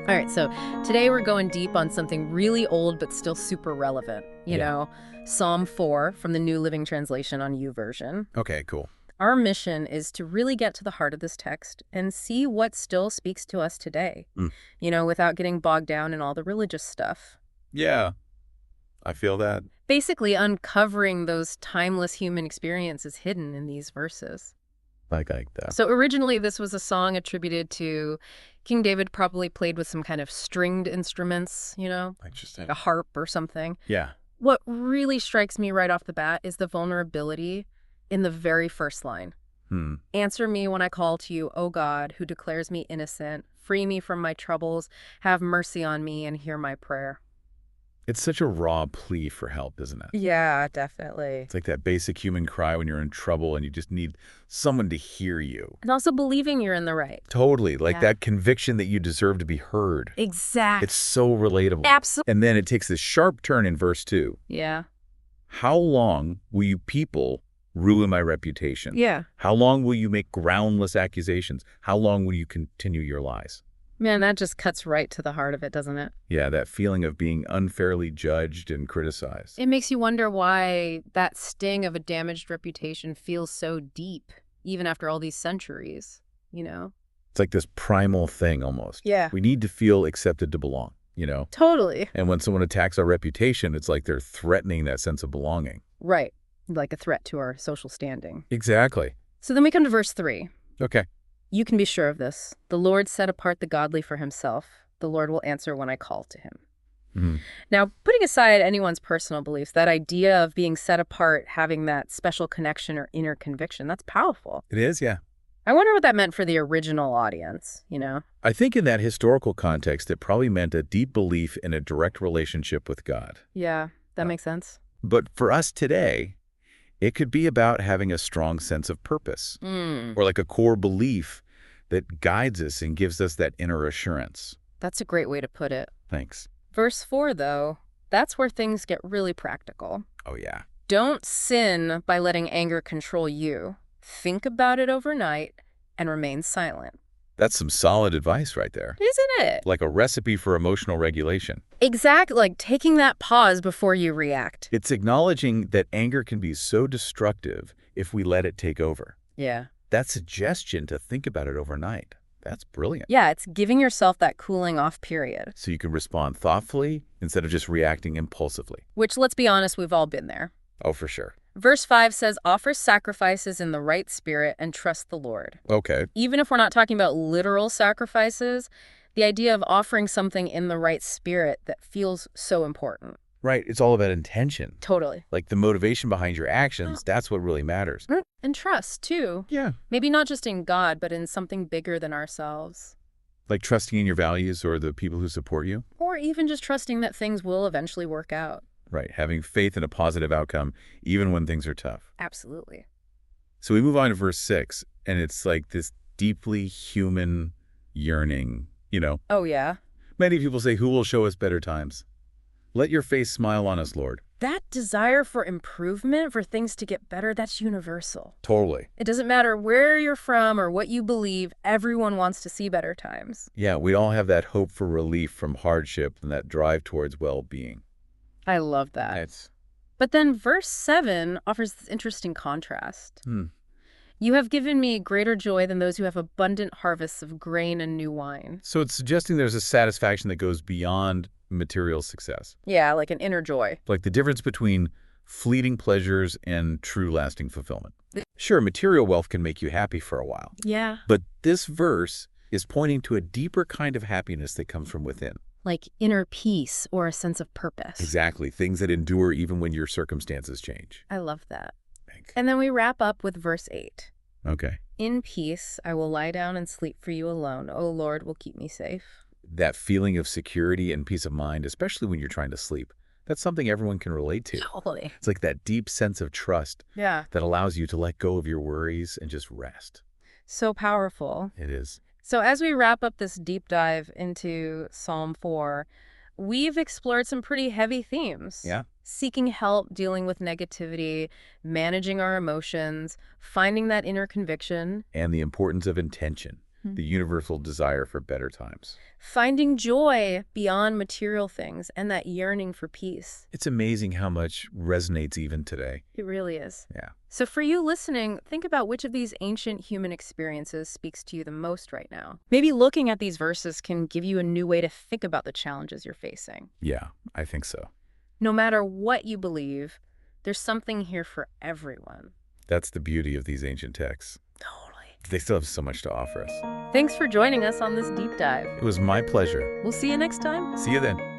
All right, so today we're going deep on something really old but still super relevant. Yeah. Psalm 4 from the New Living Translation on YouVersion. Okay, cool. Our mission is to really get to the heart of this text and see what still speaks to us today, Mm. without getting bogged down in all the religious stuff. Yeah, I feel that. Basically uncovering those timeless human experiences hidden in these verses. Like that. So originally this was a song attributed to King David, probably played with some kind of stringed instruments, Interesting. a harp or something. Yeah. What really strikes me right off the bat is the vulnerability in the very first line. Answer me when I call to you, O God, who declares me innocent. Free me from my troubles. Have mercy on me and hear my prayer. It's such a raw plea for help, isn't it? Yeah, definitely. It's like that basic human cry when you're in trouble and you just need someone to hear you. And also believing you're in the right. Totally. Like Yeah. that conviction that you deserve to be heard. Exactly. It's so relatable. Absolutely. And then it takes this sharp turn in verse 2. Yeah. How long will you people ruin my reputation? Yeah. How long will you make groundless accusations? How long will you continue your lies? Man, that just cuts right to the heart of it, doesn't it? Yeah, that feeling of being unfairly judged and criticized. It makes you wonder why that sting of a damaged reputation feels so deep, even after all these centuries, It's like this primal thing almost. Yeah. We need to feel accepted to belong, Totally. And when someone attacks our reputation, it's like they're threatening that sense of belonging. Right. Like a threat to our social standing. Exactly. So then we come to verse 3. Okay. You can be sure of this. The Lord set apart the godly for himself. The Lord will answer when I call to him. Mhm. Now, putting aside anyone's personal beliefs, that idea of being set apart, having that special connection or inner conviction, that's powerful. It is, yeah. I wonder what that meant for the original audience, I think in that historical context, it probably meant a deep belief in a direct relationship with God. Yeah, that makes sense. But for us today, it could be about having a strong sense of purpose or like a core belief that guides us and gives us that inner assurance. That's a great way to put it. Thanks. Verse 4, though, that's where things get really practical. Oh, yeah. Don't sin by letting anger control you. Think about it overnight and remain silent. That's some solid advice right there. Isn't it? Like a recipe for emotional regulation. Exactly, like taking that pause before you react. It's acknowledging that anger can be so destructive if we let it take over. Yeah. That suggestion to think about it overnight, that's brilliant. Yeah, it's giving yourself that cooling off period. So you can respond thoughtfully instead of just reacting impulsively. Which, let's be honest, we've all been there. Oh, for sure. Verse 5 says, offer sacrifices in the right spirit and trust the Lord. Okay. Even if we're not talking about literal sacrifices, the idea of offering something in the right spirit that feels so important. Right. It's all about intention. Totally. Like the motivation behind your actions, that's what really matters. And trust, too. Yeah. Maybe not just in God, but in something bigger than ourselves. Like trusting in your values or the people who support you. Or even just trusting that things will eventually work out. Right. Having faith in a positive outcome, even when things are tough. Absolutely. So we move on to verse 6, and it's like this deeply human yearning, Oh, yeah? Many people say, who will show us better times? Let your face smile on us, Lord. That desire for improvement, for things to get better, that's universal. Totally. It doesn't matter where you're from or what you believe, everyone wants to see better times. Yeah, we all have that hope for relief from hardship and that drive towards well-being. I love that. That's... But then verse 7 offers this interesting contrast. You have given me greater joy than those who have abundant harvests of grain and new wine. So it's suggesting there's a satisfaction that goes beyond material success. Yeah, like an inner joy. Like the difference between fleeting pleasures and true lasting fulfillment. Sure, material wealth can make you happy for a while. Yeah. But this verse is pointing to a deeper kind of happiness that comes from within. Like inner peace or a sense of purpose. Exactly. Things that endure even when your circumstances change. I love that. And then we wrap up with verse 8. Okay. In peace, I will lie down and sleep, for you alone, O Lord, will keep me safe. That feeling of security and peace of mind, especially when you're trying to sleep, that's something everyone can relate to. Totally. It's like that deep sense of trust Yeah. that allows you to let go of your worries and just rest. So powerful. It is. So as we wrap up this deep dive into Psalm 4, we've explored some pretty heavy themes. Yeah. Seeking help, dealing with negativity, managing our emotions, finding that inner conviction. And the importance of intention. the universal desire for better times. Finding joy beyond material things and that yearning for peace. It's amazing how much resonates even today. It really is. Yeah. So for you listening, think about which of these ancient human experiences speaks to you the most right now. Maybe looking at these verses can give you a new way to think about the challenges you're facing. Yeah, I think so. No matter what you believe, there's something here for everyone. That's the beauty of these ancient texts. Totally. They still have so much to offer us. Thanks for joining us on this deep dive. It was my pleasure. We'll see you next time. See you then.